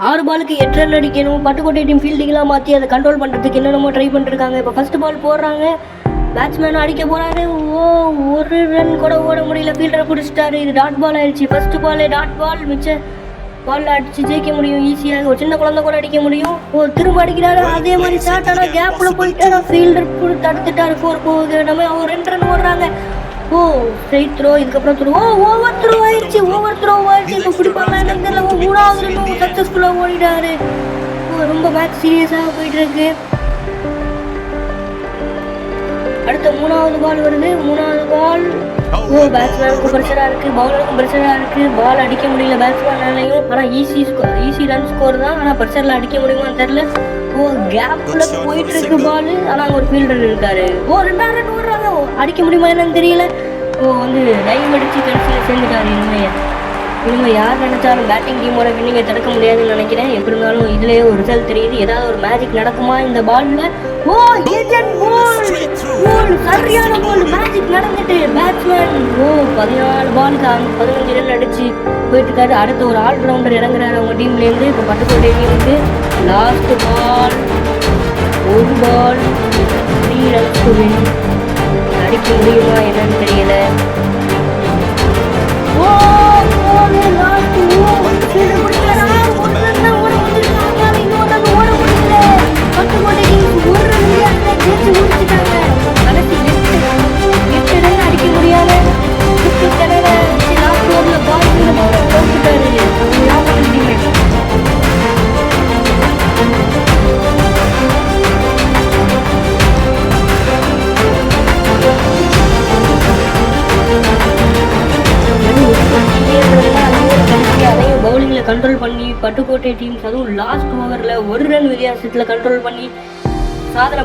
6 பாலுக்கு 8 ரன் அடிக்கணும். பட்டுக்கோட்டை டீம் ஃபீல்டிங்லாம் மாற்றி அதை கண்ட்ரோல் பண்ணுறதுக்கு என்னென்னமோ ட்ரை பண்ணிருக்காங்க. இப்போ ஃபர்ஸ்ட் பால் போடுறாங்க, பேட்ஸ்மேன் அடிக்க போகிறாரு. ஒரு ரன் கூட ஓட முடியல, ஃபீல்டரை பிடிச்சிட்டாரு. இது டாட் பால் ஆயிடுச்சு. ஃபர்ஸ்ட் பாலே டாட் பால், மிச்ச பாலில் அடித்து ஜெயிக்க முடியும் ஈஸியாக. ஒரு சின்ன குழந்தை கூட அடிக்க முடியும். திரும்ப அடிக்கிறாரு, அதே மாதிரி ஷாட். ஆனால் கேப்பில் போயிட்டாரு, ஃபீல்டர் தடுத்துட்டாரு. 4 போகுது. நம்ம ஒரு 2 ரன் ஓடுறாங்க. ஸ்ட்ரைட் த்ரோ, இதுக்கப்புறம் த்ரோ. ஓவர் த்ரோ ஆயிடுச்சு. இப்போ பிடிப்பாங்களா என்னன்னு தெரியல. 3வது ரன் சக்ஸஸ்ஃபுல்லாக ஓடிட்டாரு. ரொம்ப மேட்ச் சீரியஸாக போயிட்டு இருக்கு. அடுத்த 3வது பால் வருது. 3வது பால் பேட்ஸ்மேனுக்கும் ப்ரெஷராக இருக்குது, பவுலருக்கும் ப்ரெஷராக இருக்குது. பால் அடிக்க முடியல பேட்ஸ்மேனாலையும். ஆனால் ஈஸி ரன் ஸ்கோர் தான். ஆனால் ப்ரெஷரில் அடிக்க முடியுமான்னு தெரியல. கேப்பில் போயிட்டு இருக்கு பால். ஆனால் அங்கே ஒரு ஃபீல்டர் இருக்காரு. 2 ரன் ஓடுறாங்க. அடிக்க முடியுமா என்னன்னு தெரியல. டைவ் அடித்து கடைசியில் சேர்ந்துட்டாரு. இனிமேல் யார் நினைச்சாலும் பேட்டிங் டீமோட வின்னிங்கை தடுக்க முடியாதுன்னு நினைக்கிறேன். எப்படி இருந்தாலும் இதுலேயே ஒரு ரிசல்ட் தெரியுது. ஏதாவது ஒரு மேஜிக் நடக்குமா இந்த பாலில்? சரியான பால், மேஜிக் நடந்துட்டு பேட்ஸ்மேன் 14 பாலுக்கு 15 ரன் அடிச்சு போயிட்டு இருக்காரு. அடுத்த ஒரு ஆல்ரவுண்டர் இறங்குறாரு அவங்க டீம்லேருந்து. இப்போ பட்டுக்கோட்டை டீமுக்கு லாஸ்ட் பால், ஒரு பால், 3 ரன்ஸ் வின். அடிக்க முடியுமா என்னன்னு தெரியல. கண்ட்ரோல் பண்ணி பட்டுக்கோட்டை டீம்ஸ் அதுவும் லாஸ்ட் ஓவரில் 1 ரன் வித்தியாசத்தில் கண்ட்ரோல் பண்ணி சாதனை